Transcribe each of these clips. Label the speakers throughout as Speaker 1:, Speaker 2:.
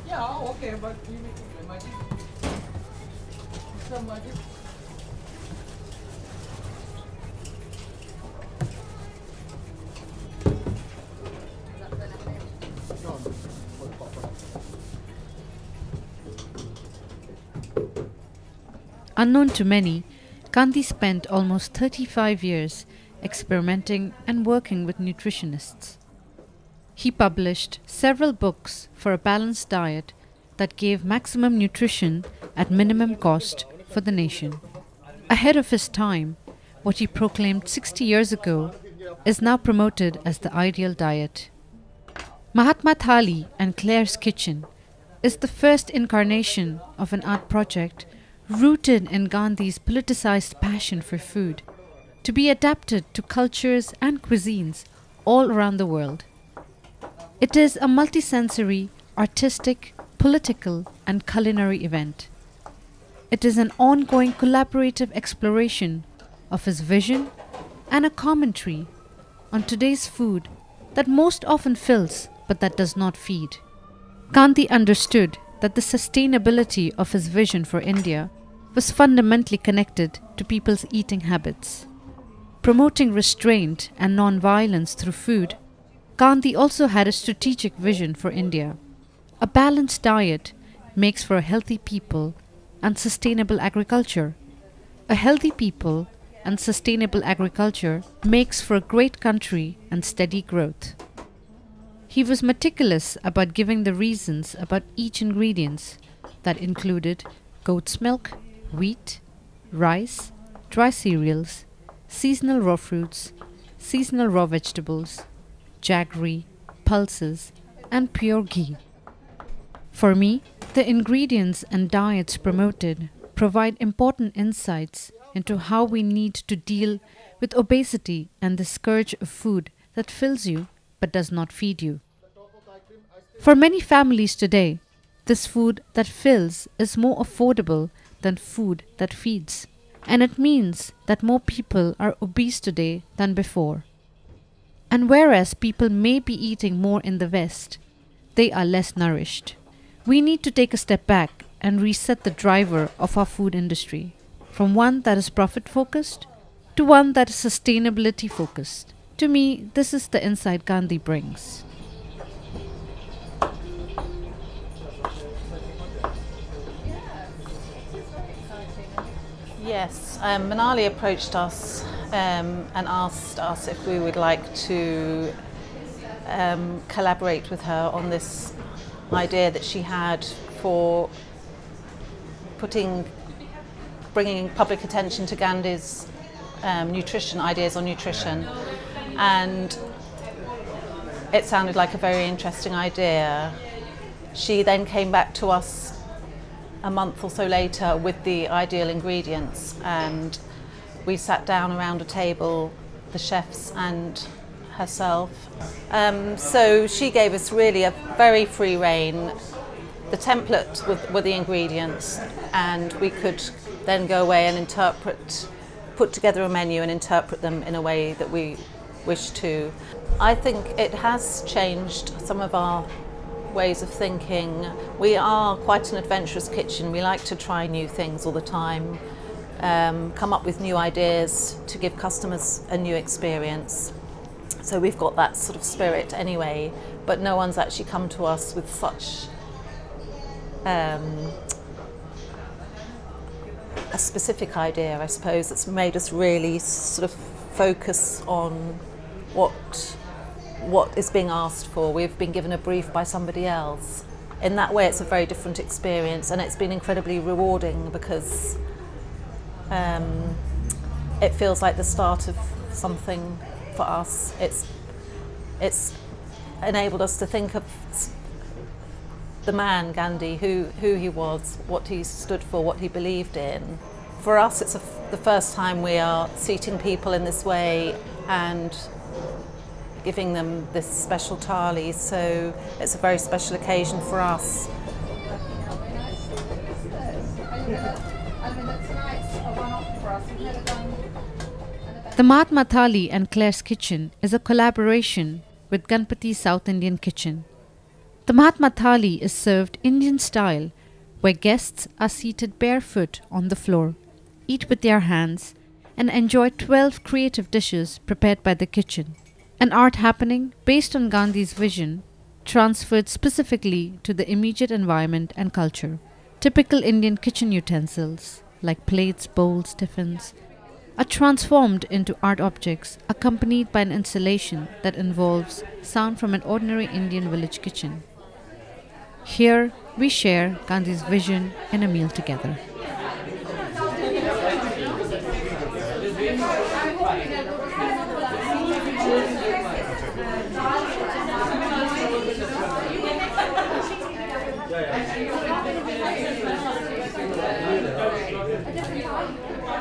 Speaker 1: Yeah, okay, but we make it magic. It's a magic.
Speaker 2: Unknown to many, Gandhi spent almost 35 years experimenting and working with nutritionists. He published several books for a balanced diet that gave maximum nutrition at minimum cost for the nation. Ahead of his time, what he proclaimed 60 years ago is now promoted as the ideal diet. Mahatma Thali and Claire's Kitchen is the first incarnation of an art project rooted in Gandhi's politicized passion for food, to be adapted to cultures and cuisines all around the world. It is a multisensory, artistic, political, and culinary event. It is an ongoing collaborative exploration of his vision and a commentary on today's food that most often fills but that does not feed. Gandhi understood that the sustainability of his vision for India was fundamentally connected to people's eating habits. Promoting restraint and non-violence through food, Gandhi also had a strategic vision for India. A balanced diet makes for a healthy people and sustainable agriculture. A healthy people and sustainable agriculture makes for a great country and steady growth. He was meticulous about giving the reasons about each ingredient that included goat's milk, wheat, rice, dry cereals, seasonal raw fruits, seasonal raw vegetables, jaggery, pulses, and pure ghee. For me, the ingredients and diets promoted provide important insights into how we need to deal with obesity and the scourge of food that fills you but does not feed you. For many families today, this food that fills is more affordable than food that feeds. And it means that more people are obese today than before. And whereas people may be eating more in the West, they are less nourished. We need to take a step back and reset the driver of our food industry from one that is profit-focused to one that is sustainability-focused. To me, this is the insight Gandhi brings.
Speaker 3: Yes, Manali approached us and asked us if we would like to collaborate with her on this idea that she had for bringing public attention to Gandhi's nutrition ideas on nutrition, and it sounded like a very interesting idea. She then came back to us a month or so later with the ideal ingredients, and we sat down around a table, the chefs and herself. So she gave us really a very free rein. The template were the ingredients, and we could then go away and put together a menu and interpret them in a way that we wish to. I think it has changed some of our ways of thinking. We are quite an adventurous kitchen. We like to try new things all the time, come up with new ideas to give customers a new experience. So we've got that sort of spirit anyway, but no one's actually come to us with such a specific idea, I suppose, that's made us really sort of focus on what is being asked for. We've been given a brief by somebody else. In that way, it's a very different experience, and it's been incredibly rewarding because it feels like the start of something for us. It's enabled us to think of the man Gandhi, who he was, what he stood for, what he believed in. For us, it's the first time we are seating people in this way and giving them this special thali, so it's a very special occasion for us.
Speaker 2: The Mahatma Thali and Claire's Kitchen is a collaboration with Ganpati's South Indian Kitchen. The Mahatma Thali is served Indian style, where guests are seated barefoot on the floor, eat with their hands, and enjoy 12 creative dishes prepared by the kitchen. An art happening based on Gandhi's vision, transferred specifically to the immediate environment and culture. Typical Indian kitchen utensils, like plates, bowls, tiffins, are transformed into art objects accompanied by an installation that involves sound from an ordinary Indian village kitchen. Here, we share Gandhi's vision in a meal together.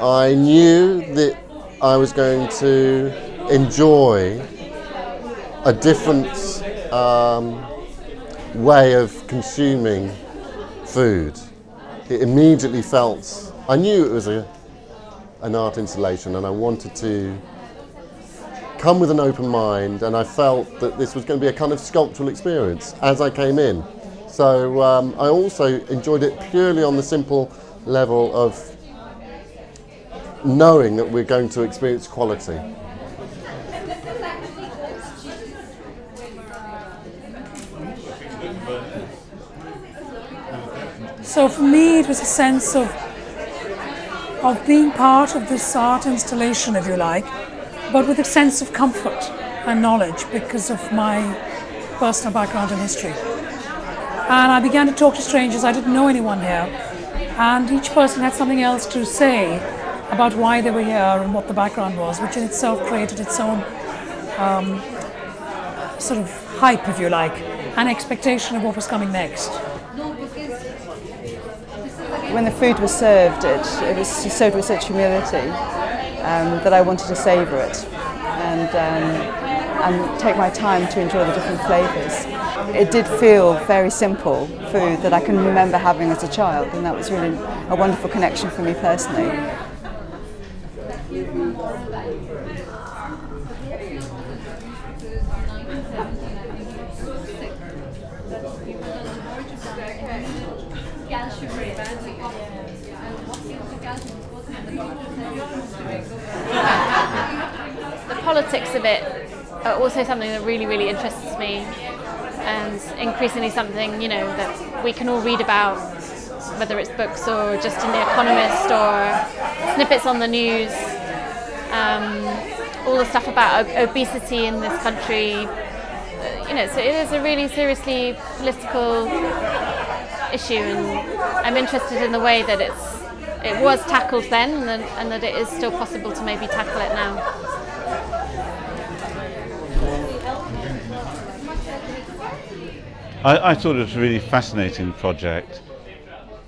Speaker 4: I knew that I was going to enjoy a different way of consuming food. It immediately felt, I knew it was an art installation, and I wanted to come with an open mind, and I felt that this was going to be a kind of sculptural experience as I came in. So I also enjoyed it purely on the simple level of knowing that we're going to experience quality.
Speaker 5: So for me, it was a sense of being part of this art installation, if you like, but with a sense of comfort and knowledge because of my personal background and history. And I began to talk to strangers. I didn't know anyone here, and each person had something else to say about why they were here and what the background was, which in itself created its own sort of hype, if you like, and expectation of what was coming next.
Speaker 6: When the food was served, it was served with such humility that I wanted to savour it and take my time to enjoy the different flavours. It did feel very simple food that I can remember having as a child, and that was really a wonderful connection for me personally.
Speaker 7: The politics of it are also something that really, really interests me, and increasingly something, you know, that we can all read about, whether it's books or just in The Economist or snippets on the news. All the stuff about obesity in this country, you know, so it is a really seriously political issue, and I'm interested in the way that it was tackled then, and that it is still possible to maybe tackle it now.
Speaker 8: I thought it was a really fascinating project.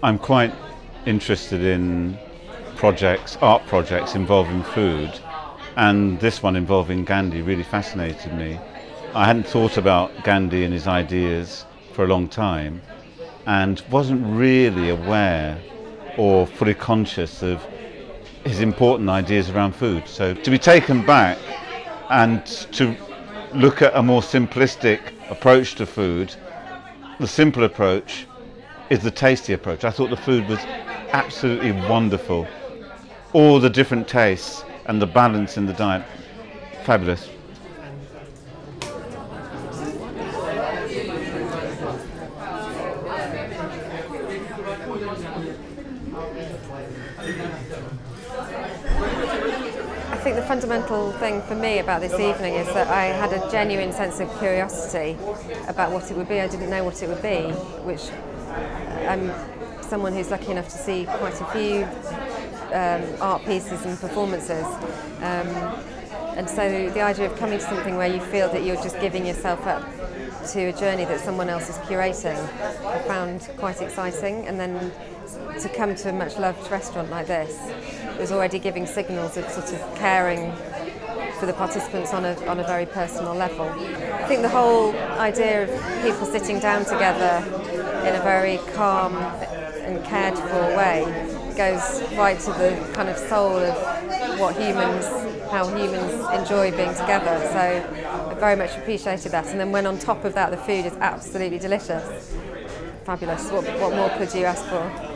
Speaker 8: I'm quite interested in art projects involving food, and this one involving Gandhi really fascinated me. I hadn't thought about Gandhi and his ideas for a long time, and wasn't really aware or fully conscious of his important ideas around food. So to be taken back and to look at a more simplistic approach to food, the simple approach is the tasty approach. I thought the food was absolutely wonderful. All the different tastes and the balance in the diet, fabulous.
Speaker 9: I think the fundamental thing for me about this evening is that I had a genuine sense of curiosity about what it would be. I didn't know what it would be, which I'm someone who's lucky enough to see quite a few art pieces and performances. And so the idea of coming to something where you feel that you're just giving yourself up to a journey that someone else is curating, I found quite exciting. And then to come to a much loved restaurant like this was already giving signals of sort of caring for the participants on a very personal level. I think the whole idea of people sitting down together in a very calm and cared-for way goes right to the kind of soul of what humans how humans enjoy being together. So I very much appreciated that. And then when on top of that the food is absolutely delicious, fabulous. What more could you ask for?